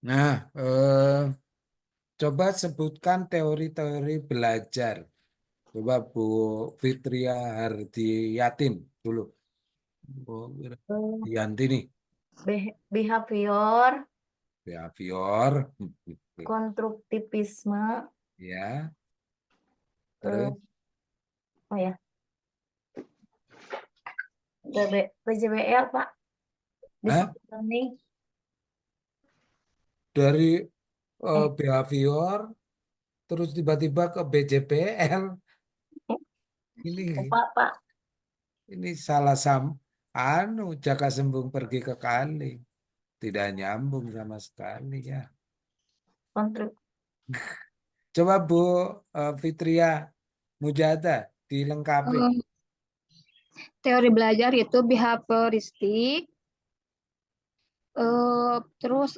Nah, coba sebutkan teori-teori belajar. Coba Bu Fitria Hardiyatin dulu. Bu Eh, Yanti nih, Behavior, behavior. konstruktivisme, Ya, terus, eh, oh ya, PJBL, Pak, Hah? Design Learning. Dari Eh, behavior, terus tiba-tiba ke BJPL. Ini Lupa, Pak. ini salah Jaka Sembung pergi ke kali. Tidak nyambung sama sekali ya. Konstruk, Coba Bu Fitria Mujada dilengkapi. Eh, teori belajar itu behavioristik, terus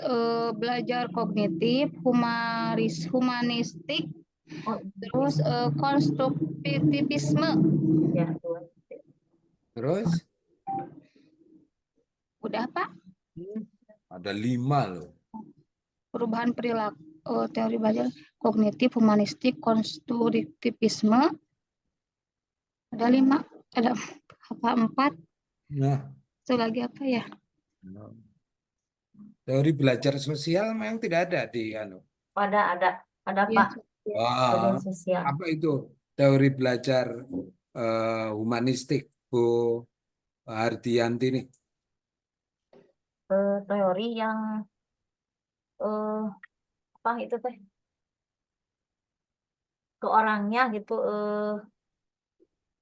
belajar kognitif, humanistik, oh, terus konstruktivisme. ya, dua. Terus Udah Pak, hmm, ada 5 loh. perubahan perilaku, teori belajar kognitif, humanistik, konstruktivisme. Ada 5, ada apa 4? Nah, Itu lagi apa ya? teori belajar sosial memang tidak ada di anu. Ada Iya, Pak, Wah, media sosial. apa itu teori belajar humanistik Bu Hardianti nih? Teori yang eh, apa itu teh ke orangnya gitu,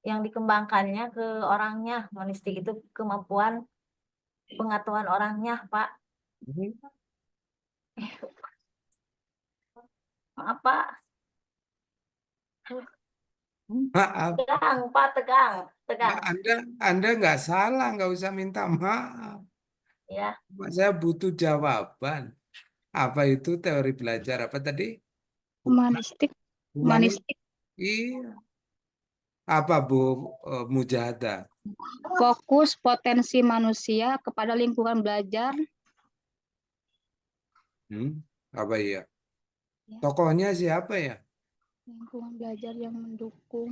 yang dikembangkannya ke orangnya. Monistik itu kemampuan pengetahuan orangnya, Pak. Maaf, Pak. Maaf, Tegang, Pak, tegang, tegang. Anda nggak salah, nggak usah minta maaf. Ya, Saya butuh jawaban. Apa itu teori belajar apa tadi? humanistik, Humanis? humanistik. Iya. Apa Bu Mujahadah? Fokus potensi manusia kepada lingkungan belajar. Hmm? Apa iya? Ya, Tokohnya siapa ya? lingkungan belajar yang mendukung,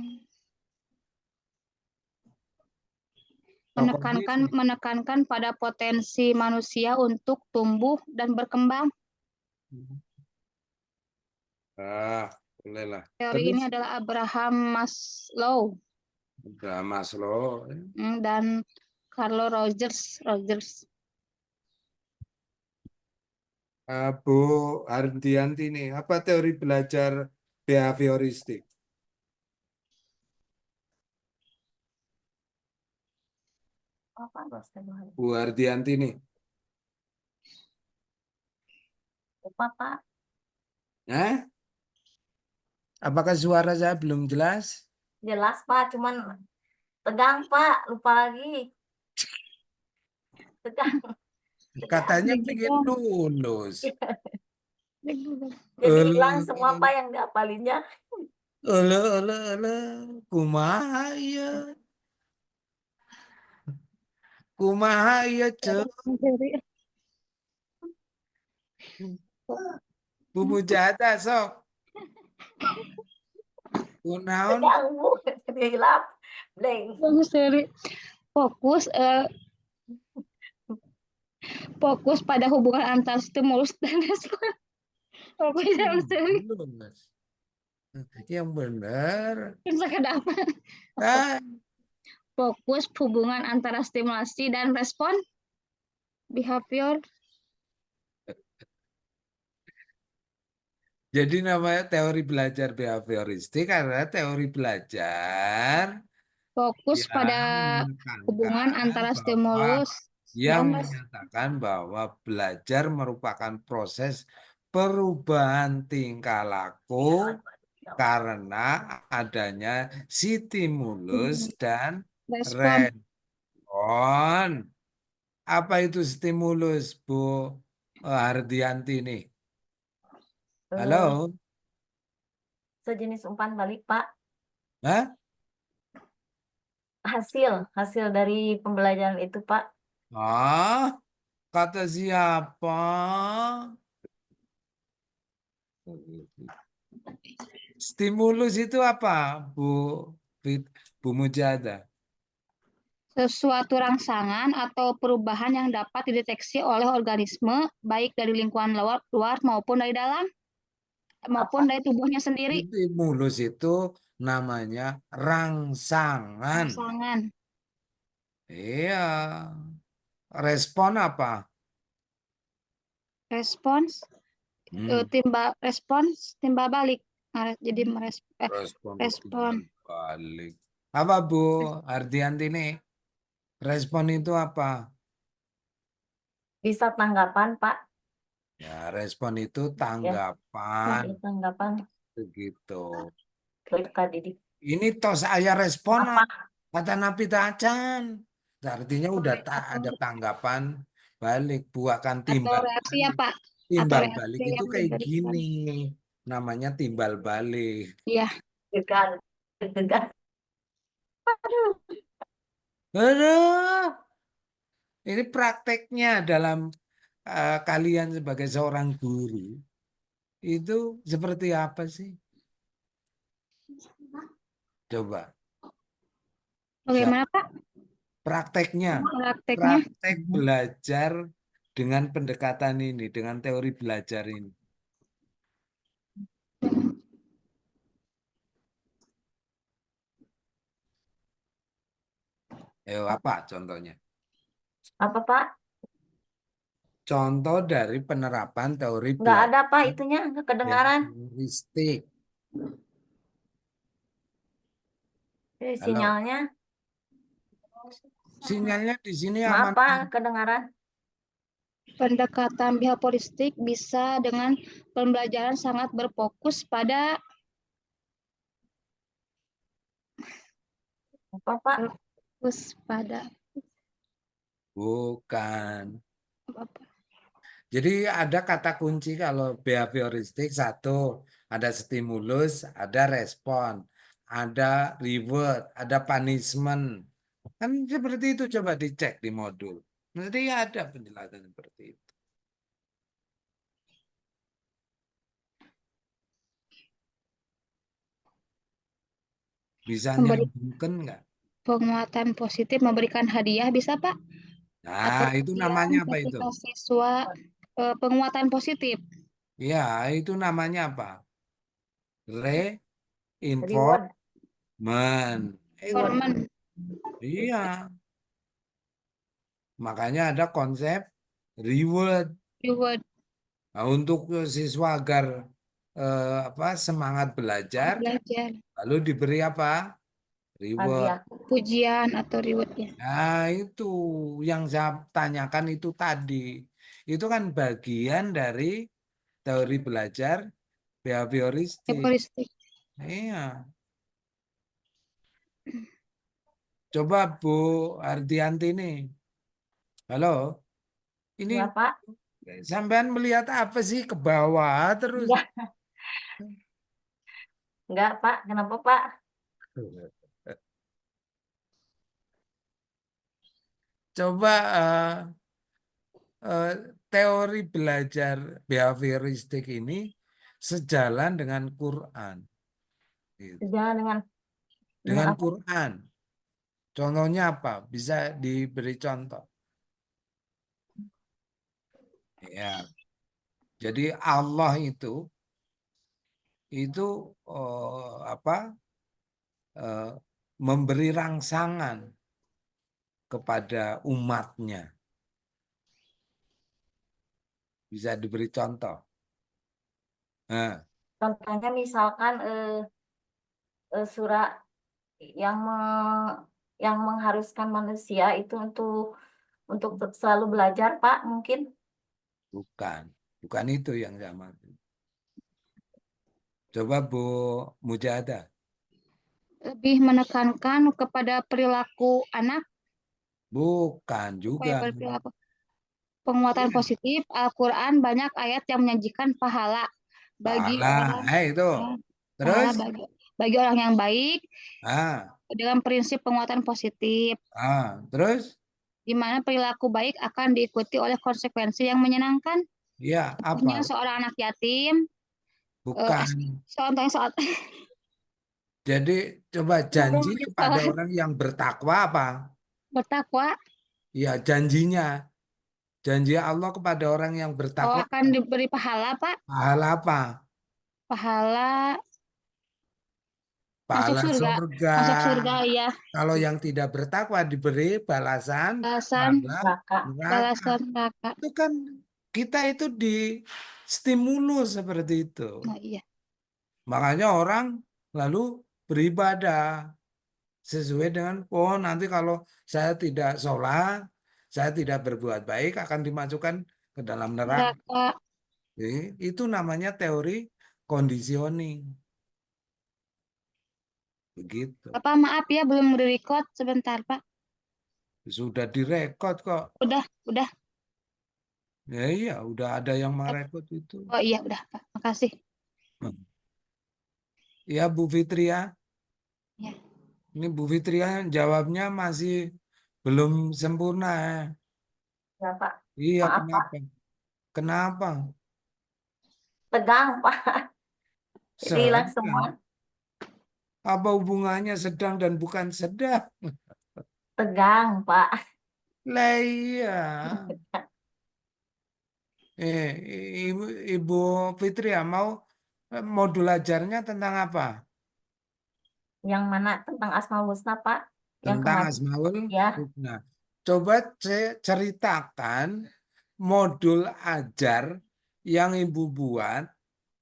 Tokohnya siapa? menekankan pada potensi manusia untuk tumbuh dan berkembang. Ah, bolehlah. Teori Terus ini adalah Abraham Maslow udah Maslow. dan Carlo Rogers. Bu Hardianti nih, apa teori belajar behavioristik? apa Astagfirullah. Bu Hardianti nih, Lupa, Pak. eh? Apakah suara saya belum jelas? Jelas, Pak, cuman tegang, Pak. Lupa lagi. Tegang, tegang. Katanya Deg pengen degan, lulus. deg degan. Jadi hilang semua, Ele, Pak, yang diapalinnya. ele, kumaha ya, kumaha ya cek. Bu Mujahada sok, kunaon. Tegang, Bu. Jadi hilap. Blank. Bagus teori. Fokus fokus pada hubungan antar stimulus dan respon. Apa yang teori? Belum, Mas. Yang benar. Bisa kenapa? Ah, Fokus hubungan antara stimulasi dan respon behavior. jadi namanya teori belajar behavioristik adalah teori belajar Fokus pada yang hubungan menekankan antara bahwa stimulus yang dan menyatakan bahwa belajar merupakan proses perubahan tingkah laku karena adanya stimulus dan respon. respon. Apa itu stimulus, Bu Hardianti nih? Eh, Halo? Sejenis umpan balik, Pak. Hah? Hasil, hasil dari pembelajaran itu, Pak. Ah, kata siapa? Stimulus itu apa, Bu Bu Mujada? Sesuatu rangsangan atau perubahan yang dapat dideteksi oleh organisme, baik dari lingkungan luar maupun dari dalam, maupun Apa? dari tubuhnya sendiri. Stimulus itu namanya rangsangan. Rangsangan. Iya. Respon apa? Respons, Hmm, timbal balik. Jadi respon respon. timbal balik. Apa Bu Ardianti ini? Respon itu apa? Bisa tanggapan, Pak. Ya, respon itu Ya, tanggapan tanggapan begitu. Kak Didi. Ini tos saya respon Apa? kata Nabi Tacan. Artinya udah tak Atau, ada tanggapan balik, buahkan atau timbal reaksi ya, balik. Pak? Atau Timbal balik reaksi itu yang kayak diberikan. gini, namanya timbal balik. Iya. Degan. Degan. Aduh, ini prakteknya dalam kalian sebagai seorang guru itu seperti apa sih? Coba. Bagaimana, Pak? Prakteknya, Prakteknya? praktek belajar dengan pendekatan ini, dengan teori belajar ini. Apa contohnya? Apa, Pak? Contoh dari penerapan teori Nggak ada, Pak, belajar itunya. Nggak kedengaran. behavioristik. Halo, Sinyalnya. sinyalnya di sini Maaf, aman. Pak, kedengaran. Pendekatan behavioristik bisa dengan pembelajaran sangat berfokus pada Apa, Pak? Bukan. apa? Jadi ada kata kunci kalau behavioristik satu, ada stimulus, ada respon, ada reward, ada punishment. Kan seperti itu coba dicek di modul. Nanti ada penjelasan seperti itu. Bisa Memberi nyambungkan nggak? penguatan positif, memberikan hadiah bisa, Pak? Nah, Atau itu pujian namanya apa itu? ketika siswa penguatan positif. Ya, itu namanya apa? Reward. Reinforcement. Itu. Reward. Hormon, Iya, makanya ada konsep reward. reward, Nah, untuk siswa agar semangat belajar, belajar, lalu diberi apa? Reward. Hadiah. pujian atau reward ya. Nah, itu yang saya tanyakan itu tadi. Itu kan bagian dari teori belajar behavioristik. Behavioristik. Iya. Coba Bu Ardianti nih. Halo, ini Ya, Pak. sampean melihat apa sih ke bawah terus? Enggak, enggak, Pak. Kenapa, Pak? Coba eh, teori belajar behavioristik ini sejalan dengan Quran. Gitu. Sejalan dengan Dengan apa? Quran. Contohnya apa? Bisa diberi contoh. Ya, jadi Allah itu eh, memberi rangsangan kepada umatnya. Bisa diberi contoh. Nah, Contohnya misalkan surah yang yang mengharuskan manusia itu untuk selalu belajar, Pak, mungkin. bukan. Bukan itu yang saya maksud. Coba Bu Mujahadah. Lebih menekankan kepada perilaku anak Bukan juga. supaya berperilaku. Penguatan Iya, positif, Al-Quran banyak ayat yang menjanjikan pahala bagi salah. orang Itu. ya, pahala Terus? bagi orang yang baik Ah, dengan prinsip penguatan positif, terus? di mana perilaku baik akan diikuti oleh konsekuensi yang menyenangkan. Ya, Contohnya apa? seorang anak yatim Bukan. soal Jadi coba janji kepada soal orang yang bertakwa apa? bertakwa. Ya janjinya. Janji Allah kepada orang yang Oh, bertakwa akan diberi pahala, Pak. pahala apa? Pahala masuk Pahala surga. surga. Masuk surga, ya. Kalau yang tidak bertakwa diberi balasan Balasan, pahala Neraka. neraka. balasan neraka. Itu kan kita itu di stimulus seperti itu. Nah, iya. Makanya orang lalu beribadah sesuai dengan nanti kalau saya tidak sholat, saya tidak berbuat baik akan dimasukkan ke dalam neraka. Neraka. Itu namanya teori conditioning. Begitu. Bapak, maaf ya, belum record sebentar, Pak. Sudah direkod kok. Udah. Ya iya, udah ada yang merekod itu. Oh iya, udah, Pak. Makasih. Ya Bu Fitria, Ya. ini Bu Fitria jawabnya masih belum sempurna. Ya, Pak. Iya, Maaf, Pak. kenapa? Kenapa? Tegang, Pak. Jadi hilang semua. Sedang. Apa hubungannya sedang dan bukan sedang? Tegang, Pak. Lah iya. Ibu, Ibu Fitria mau modul ajarnya tentang apa? Yang mana tentang Asmaul Husna, Pak? Yang Tentang kemarin. Asmaul Ya, Husna. Coba ceritakan modul ajar yang Ibu buat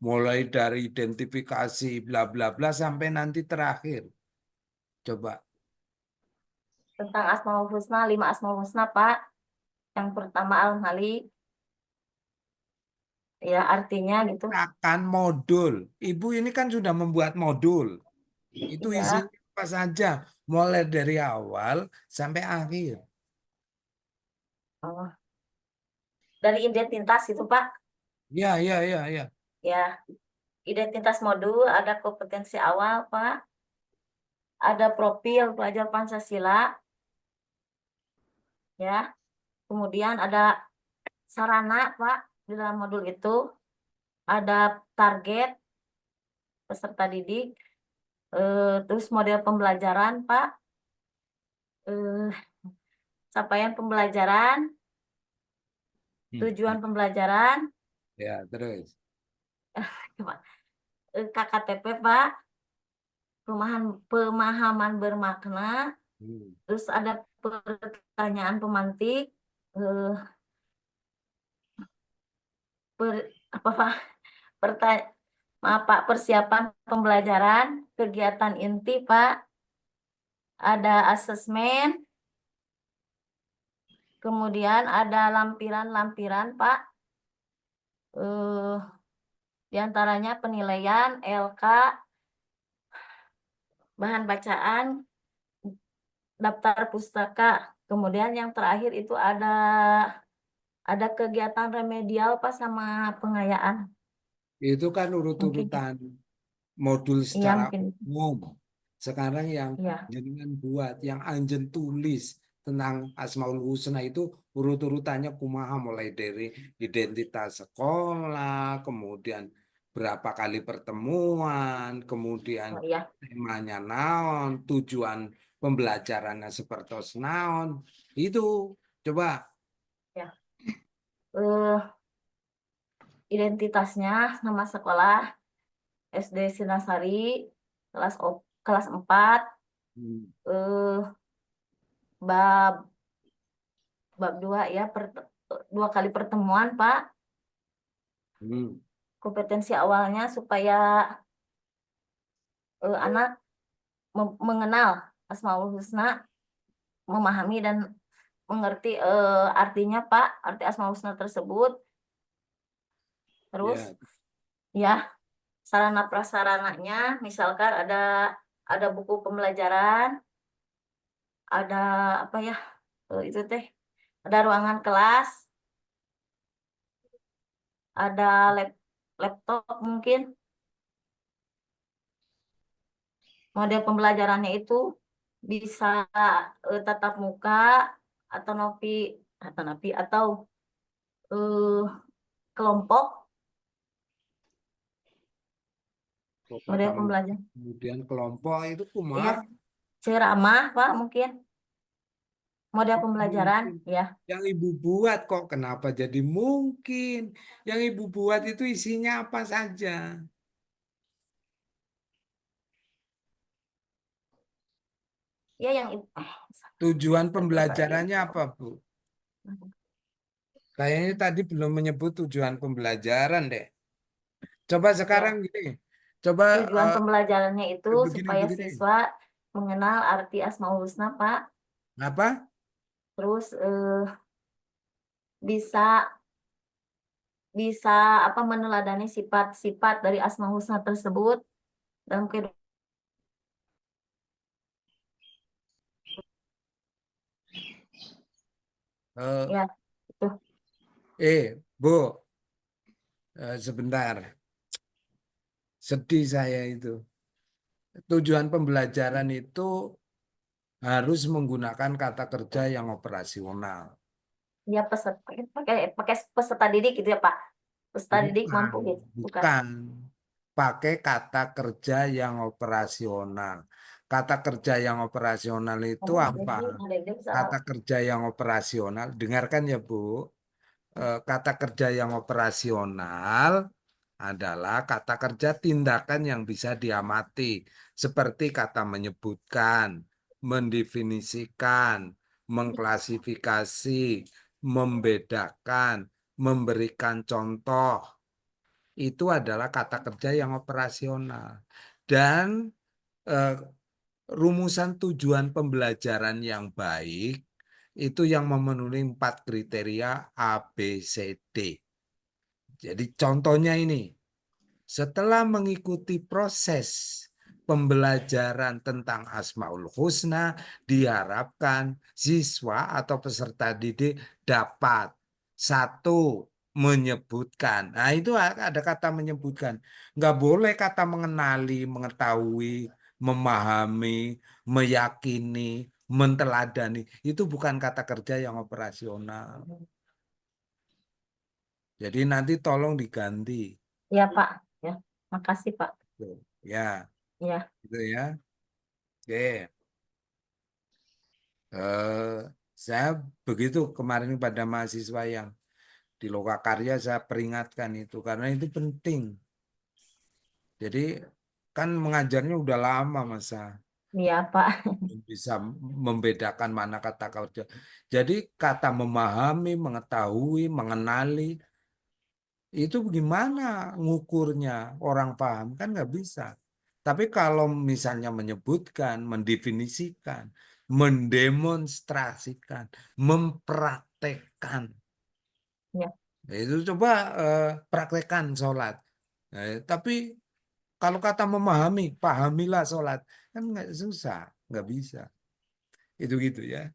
mulai dari identifikasi bla bla bla sampai nanti terakhir. Coba. tentang Asmaul Husna, 5 Asmaul Husna, Pak. Yang pertama Al-Malik. Ya, artinya gitu. Akan modul. Ibu ini kan sudah membuat modul. Itu Ya, isinya apa saja, mulai dari awal sampai akhir. oh, dari identitas itu, Pak. Ya, ya, ya, ya. Ya, identitas modul, ada kompetensi awal, Pak. Ada profil pelajar Pancasila, ya. Kemudian ada sarana, Pak, di dalam modul itu. Ada target peserta didik, terus model pembelajaran, Pak, eh, capaian pembelajaran, tujuan pembelajaran, Ya, terus. KKTP, Pak, pemahaman bermakna, Hmm. terus ada pertanyaan pemantik, eh, apa Pak? Maaf Pak, persiapan pembelajaran, kegiatan inti Pak, ada asesmen, kemudian ada lampiran-lampiran Pak, diantaranya penilaian, LK, bahan bacaan, daftar pustaka, kemudian yang terakhir itu ada kegiatan remedial Pak sama pengayaan. Itu kan Mungkin urut-urutan modul iya secara mungkin umum. Sekarang yang iya. jenengan buat, yang Anjen tulis tentang Asmaul Husna itu urut-urutannya kumaha mulai dari identitas sekolah, kemudian berapa kali pertemuan, kemudian Oh, iya. temanya naon, tujuan pembelajarannya seperti naon. Itu coba. Ya. Identitasnya nama sekolah SD Sinasari kelas 4, Hmm. eh bab bab 2 ya, 2 kali pertemuan Pak. Hmm. Kompetensi awalnya supaya anak mengenal Asmaul Husna, memahami dan mengerti artinya Pak, arti Asmaul Husna tersebut. Terus Ya, ya, sarana prasarananya misalkan ada buku pembelajaran, ada apa ya, itu teh, ada ruangan kelas, ada laptop mungkin. Model pembelajarannya itu bisa tatap muka atau atau eh, kelompok. Model Kalau pembelajaran. kemudian kelompok itu Ya, kumaha? ceramah, Pak, mungkin. Model Kok pembelajaran, mungkin? ya. Yang ibu buat kok kenapa jadi mungkin? Yang ibu buat itu isinya apa saja? Ya, yang Tujuan Astagfirullahaladzim. pembelajarannya apa, Bu? Kayaknya tadi belum menyebut tujuan pembelajaran deh. Coba sekarang Ya, gini. Coba tujuan pembelajarannya itu supaya begini. siswa mengenal arti Asmaul Husna, Pak. Apa? Terus bisa bisa apa meneladani sifat-sifat dari Asmaul Husna tersebut dalam kehidupan. Eh, Ya, itu. Bu, sebentar. Sedih saya itu. Tujuan pembelajaran itu harus menggunakan kata kerja yang operasional. Ya, peserta pakai pakai peserta didik gitu ya, Pak. Peserta didik Bukan, mampu gitu, bukan. bukan. Pakai kata kerja yang operasional. Kata kerja yang operasional itu Ada apa? ada bisa. Kata kerja yang operasional, dengarkan ya Bu. Kata kerja yang operasional adalah kata kerja tindakan yang bisa diamati, seperti kata menyebutkan, mendefinisikan, mengklasifikasi, membedakan, memberikan contoh. Itu adalah kata kerja yang operasional. Dan eh, rumusan tujuan pembelajaran yang baik itu yang memenuhi 4 kriteria A, B, C, D. Jadi contohnya ini, setelah mengikuti proses pembelajaran tentang Asmaul Husna, diharapkan siswa atau peserta didik dapat satu menyebutkan. Nah, itu ada kata menyebutkan. Nggak boleh kata mengenali, mengetahui, memahami, meyakini, menteladani. Itu bukan kata kerja yang operasional. Jadi nanti tolong diganti. Ya, Pak. Ya, makasih, Pak. Tuh, ya, Ya, itu ya. Oke. Eh, saya begitu kemarin pada mahasiswa yang di Lokakarya saya peringatkan itu karena itu penting. Jadi kan mengajarnya udah lama masa iya, Pak. belum bisa membedakan mana kata kerja. Jadi kata memahami, mengetahui, mengenali itu gimana ngukurnya orang paham kan nggak bisa. Tapi kalau misalnya menyebutkan, mendefinisikan, mendemonstrasikan, mempraktekkan, Ya, ya itu coba praktekkan sholat. Tapi kalau kata memahami, pahamilah sholat, kan nggak susah, nggak bisa. Itu gitu ya.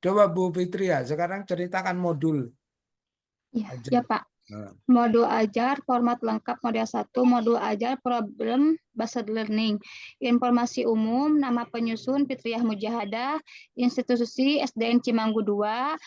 Coba Bu Fitri ya, sekarang ceritakan modul Ya, aja. ya Pak. Nah, Modul ajar, format lengkap model 1, modul ajar, problem based learning. Informasi umum, nama penyusun Fitriah Mujahadah, institusi SDN Cimanggu 2,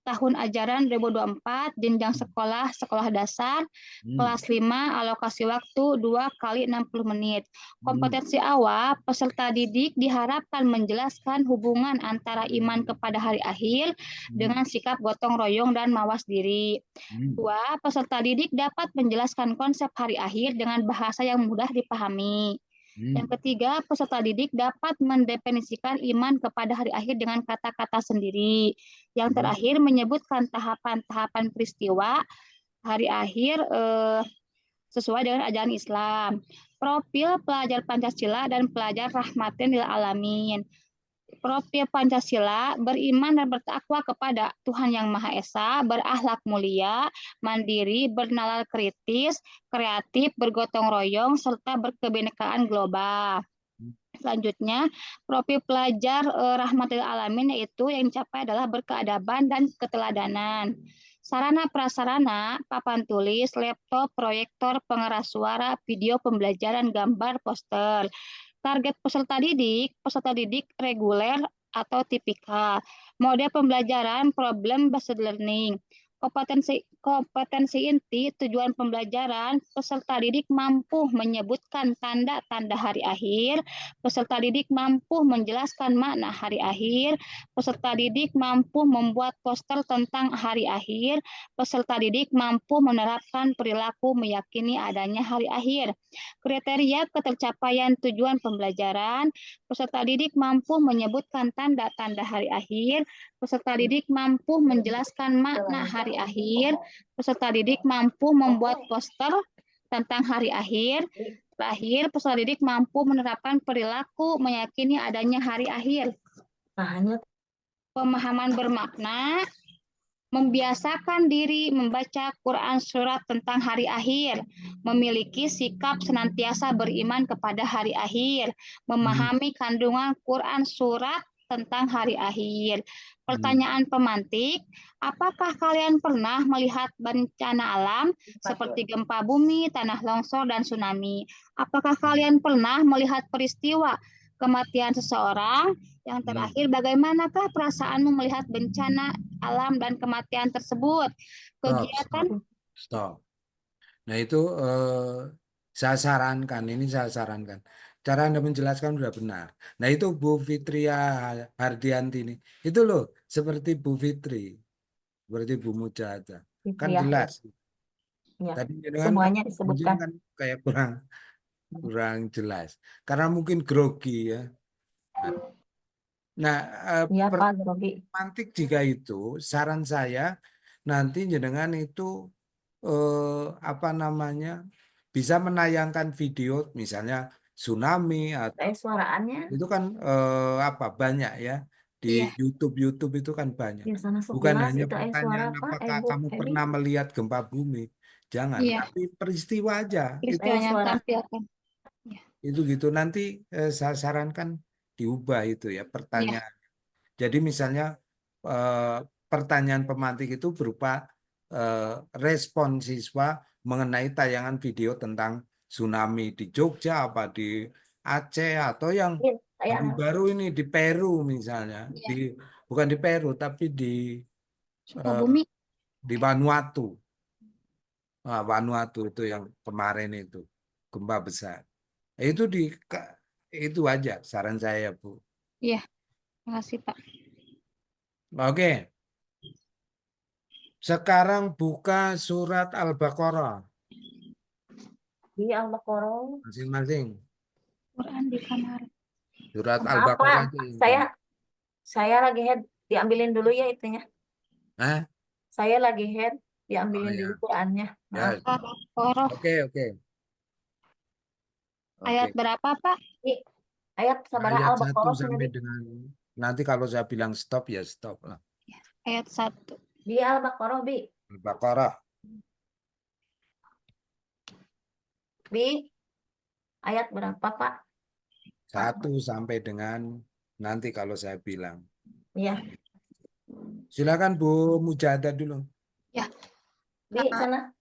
tahun ajaran 2024, jenjang sekolah, sekolah dasar, hmm, kelas 5, alokasi waktu 2 kali 60 menit. hmm, Kompetensi awal, peserta didik diharapkan menjelaskan hubungan antara iman kepada hari akhir hmm, dengan sikap gotong royong dan mawas diri. hmm, 2. Peserta didik dapat menjelaskan konsep hari akhir dengan bahasa yang mudah dipahami. hmm, Yang ketiga, peserta didik dapat mendefinisikan iman kepada hari akhir dengan kata-kata sendiri. Yang hmm, terakhir, menyebutkan tahapan-tahapan peristiwa hari akhir sesuai dengan ajaran Islam. Profil pelajar Pancasila dan pelajar Rahmatin lil Alamin. Profil Pancasila, beriman dan bertakwa kepada Tuhan Yang Maha Esa, berakhlak mulia, mandiri, bernalar kritis, kreatif, bergotong royong, serta berkebinekaan global. Selanjutnya, profil pelajar Rahmatil Alamin yaitu yang dicapai adalah berkeadaban dan keteladanan. Sarana prasarana, papan tulis, laptop, proyektor, pengeras suara, video pembelajaran, gambar, poster. Target peserta didik reguler atau tipikal. Mode pembelajaran problem based learning. kompetensi inti tujuan pembelajaran, peserta didik mampu menyebutkan tanda-tanda hari akhir, peserta didik mampu menjelaskan makna hari akhir, peserta didik mampu membuat poster tentang hari akhir, peserta didik mampu menerapkan perilaku meyakini adanya hari akhir. Kriteria ketercapaian tujuan pembelajaran, peserta didik mampu menyebutkan tanda-tanda hari akhir, peserta didik mampu menjelaskan makna hari akhir, peserta didik mampu membuat poster tentang hari akhir. Terakhir, peserta didik mampu menerapkan perilaku meyakini adanya hari akhir. Hanya Pemahaman bermakna, membiasakan diri membaca Quran surat tentang hari akhir, memiliki sikap senantiasa beriman kepada hari akhir, memahami kandungan Quran surat tentang hari akhir. Pertanyaan pemantik, apakah kalian pernah melihat bencana alam seperti gempa bumi, tanah longsor, dan tsunami? Apakah kalian pernah melihat peristiwa kematian seseorang? Yang terakhir, bagaimanakah perasaanmu melihat bencana alam dan kematian tersebut? Kegiatan Stop. Nah itu saya sarankan, cara Anda menjelaskan sudah benar. Nah itu Bu Fitria Hardianti ini, itu loh seperti Bu Fitri, seperti Bu Mujahada, kan ya, jelas. ya. Tadi Semuanya mungkin disebutkan. kan kayak kurang jelas, karena mungkin grogi ya. Nah, Iya Pak Grogi. pemantik jika itu, saran saya nanti jenengan itu apa namanya, bisa menayangkan video misalnya tsunami atau Suaraannya itu kan apa banyak ya di Iya. YouTube itu kan banyak. ya sana Bukan 11 hanya itu suara pertanyaan Pak apakah Bu kamu Evi. pernah melihat gempa bumi, jangan, Iya. tapi peristiwa aja. Peristiwanya suara. tampilkan. Itu gitu nanti saya sarankan diubah itu ya pertanyaan. Jadi misalnya pertanyaan pemantik itu berupa respon siswa mengenai tayangan video tentang tsunami di Jogja, apa di Aceh, atau yang baru-baru ini di Peru misalnya, bukan di Peru tapi Sukabumi. di Vanuatu. Nah, Vanuatu itu yang kemarin itu gempa besar. Itu itu aja saran saya, Bu. Iya. Makasih Pak. Oke. Sekarang buka surat Al-Baqarah Di Al-Baqarah. masing-masing. Quran di kamar. Surat Maaf Al-Baqarah Pak, itu yang saya lagi head, diambilin dulu ya itunya. Hah? Saya lagi head, Oh diambilin ya. dulu Qurannya. Maaf. Ya. Al-Baqarah. Oke. Ayat berapa Pak? Di ayat sabaraha Ayat 1 Al-Baqarah sampai sendiri. dengan nanti kalau saya bilang stop ya stop lah. Ayat 1. Di Al-Baqarah Bi. Al-Baqarah Bi. Ayat berapa Pak? 1 sampai dengan nanti kalau saya bilang. Iya. Silakan Bu Mujahadah dulu. Ya. Bi sana.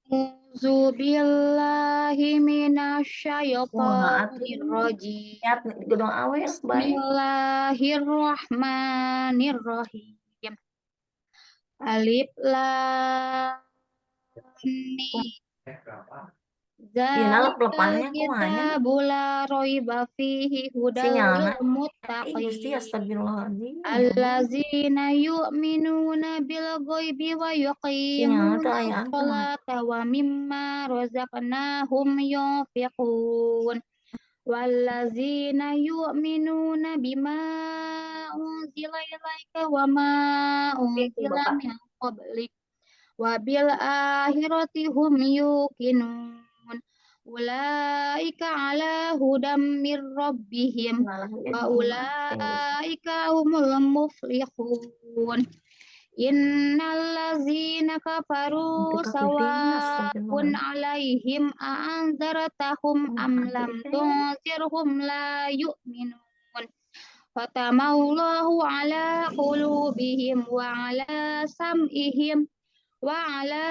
A'udzubillahi minasyaitonir rajim. Ayat gedung awal baik. Bismillahirrahmanirrahim. Alif lam mim. nalap Zalikal lepasnya kumaha. kitabu la raiba fihi hudal Sinyalna. lil Gusti muttaqin. astagfirullahaladzim. Allazina yu'minuna bil ghaibi wa yuqimuna ayaan tuh. sholata wa mimma razaqnahum yunfiqun. Wallazina yu'minuna bima unzila ilaika wa ma unzila min qablik wa bil akhirati hum yuqinun. Ulaika ala hudam mir rabbihim wa ulaika humul muflihun. Innal ladzina kafaru sawa'un alaihim a'anzartahum am lam tunzirhum la yu'minun. Fatamallahu ala qulubihim wa ala sam'ihim wa ala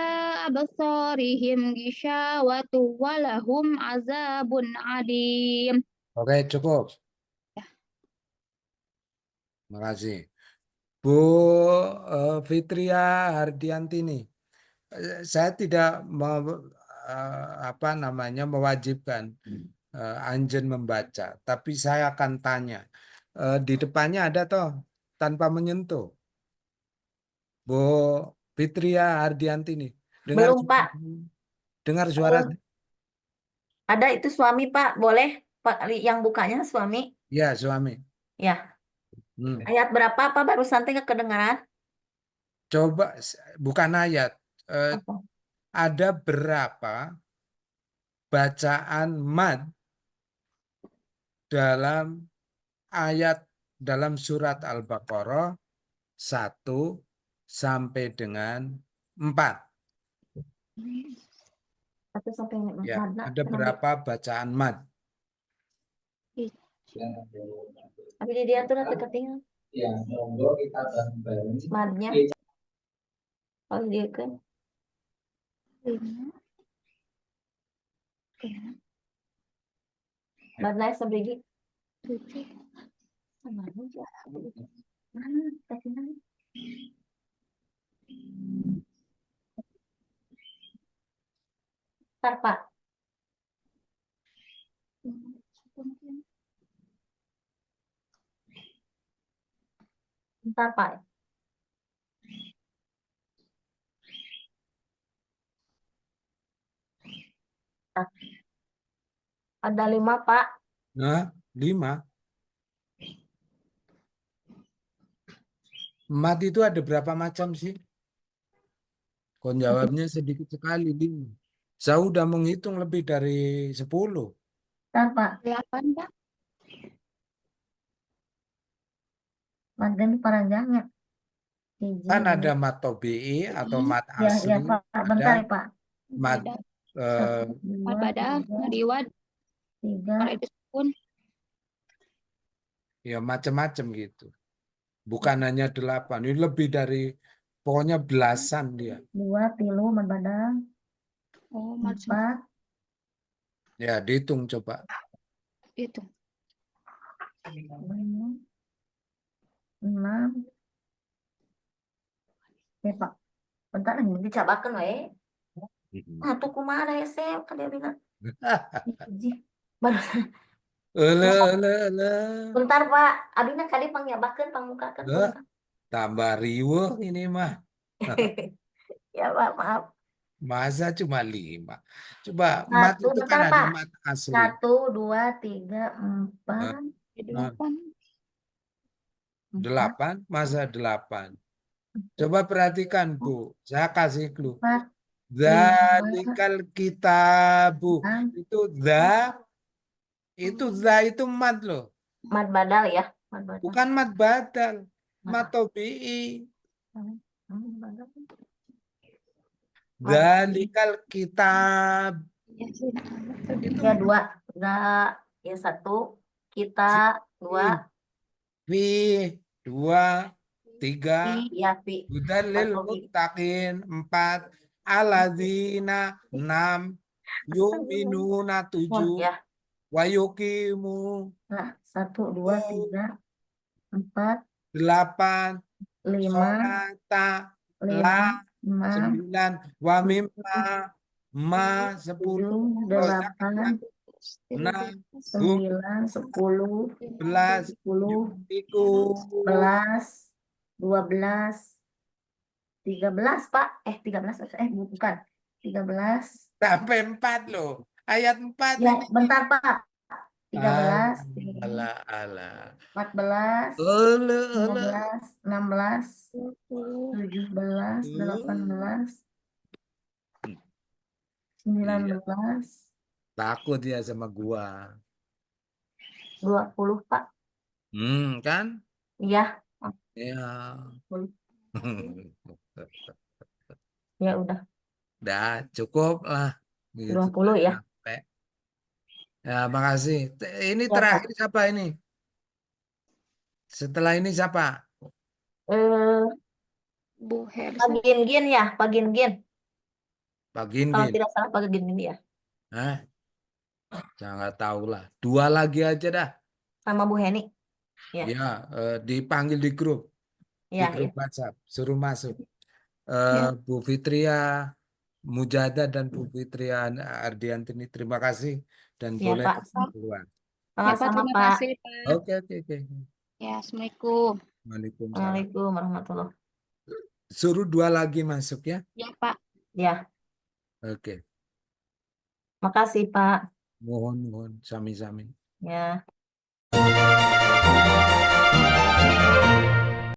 absarihim ghishawatu wa lahum azabun adim. Oke, cukup. Terima kasih. Bu Fitria Hardianti nih. saya tidak mewajibkan Anjen membaca, tapi saya akan tanya. Di depannya ada toh tanpa menyentuh. Bu Fitria Hardiantini, dengar Belum, Pak. dengar suara Belum. Ada itu suami, Pak. Boleh, Pak, yang bukanya suami. ya suami. Ya. Hmm. Ayat berapa, Pak? Barusan teh kedengaran. Coba bukan ayat. Apa? Ada berapa bacaan mad dalam ayat dalam surat Al-Baqarah 1 sampai dengan 4. 1 sampai Ya, 4. ada berapa bacaan mad? Tapi di dia tuh nanti ketinggalan. Ya, monggo kita bareng-bareng. Madnya. Kalau dia kan. 5. Madnya sebegi. 7. Mana aja. Mana? Kasih mana? Ntar, Pak. Ntar, Pak. Ntar. Ada 5, Pak. Nah, 5. Mad itu ada berapa macam sih? Kau jawabnya sedikit sekali, 5. Saya udah menghitung lebih dari 10. Ntar, Pak. 8, Pak. Madnya ini panjangnya. Kan ada mat tobi'i atau mat Ya, asli, ya, Pak. Bentar ada ya, Pak. mat Badal. eh, 1, 2, Badal, 3, ngadiwad, 3, kalau itu pun ya macam-macam gitu. Bukan hanya 8, ini lebih dari pokoknya belasan dia. 2, 3, mad badal. oh maksud 4, Ya, dihitung coba. itu. 5, 6. Ya, Pak. Bentar, ini dicabakan, we. Nah, tuh kumaha ya, Sep? Kan dia bilang. Iji. Barusan. Ele. Bentar, Pak. Abina kali pangyabakeun, pangmukakeun. Eh, tambah riweuh ini mah. Ya, Pak, maaf. Masa cuma 5. Coba mat itu Bentar, kan ada Pak. mat asli. 1, 2, 3, 4, 8. 8, masa 8. Coba perhatikan, Bu. Saya kasih clue. 4, 5, Dzalikal kitabu. 6. Itu mat loh. Mad badal ya. Mad badal. Bukan mat badal. Mat Mad tobi'i. badal. Dzalikal kitab. Ya sih. Itu Ya, 2. Enggak. Ya, 1. Kita 2. fi 2, 3. Ya, Pi. Hudalil muttaqin 4. Aladzina 6. Yu'minuna 7. Ya. Wa yuqimu Nah, 1, 2, 3, 4, 8. 5, Sholata 5, la 6, 9. Wa mimma ma 10. 7, 8, 6. 9, 10, 11. 10, Iku 11, 12, 13, Pak. 13, bukan. 13. sampai 4 loh. Ayat 4 Ya, ini. bentar, Pak. 13, Ala. 14, Ole. 15, 16, 17, 18, 19, Takut ya sama gua. 20, Pak. Kan? Iya, Ya. 20. Ya udah. Udah cukup lah. Gitu. 20 ya. Sampai. Ya, makasih. Ini Ya, terakhir Pak. siapa ini? Setelah ini siapa? Eh, Bu Hersa. Pak Gin ya, Pak Gin. Pak Kalau Gin. tidak salah Pak Gin ya. Hah? Saya nggak tahu lah. 2 lagi aja dah. Sama Bu Heni. Ya. Ya, dipanggil di grup. Di Ya, grup ya. WhatsApp. Suruh masuk. Ya. Bu Fitria Mujahada dan Bu Fitri Ardiantini, terima kasih dan Ya, boleh Pak. keluar. Ya, Pak, Sama-sama, terima Pak. kasih, Pak. Oke, oke, oke. Ya, Assalamualaikum. Waalaikumsalam. Assalamualaikum warahmatullahi. Suruh 2 lagi masuk ya. Ya, Pak. Ya, Oke. makasih, Pak. Mohon, sami-sami. Ya.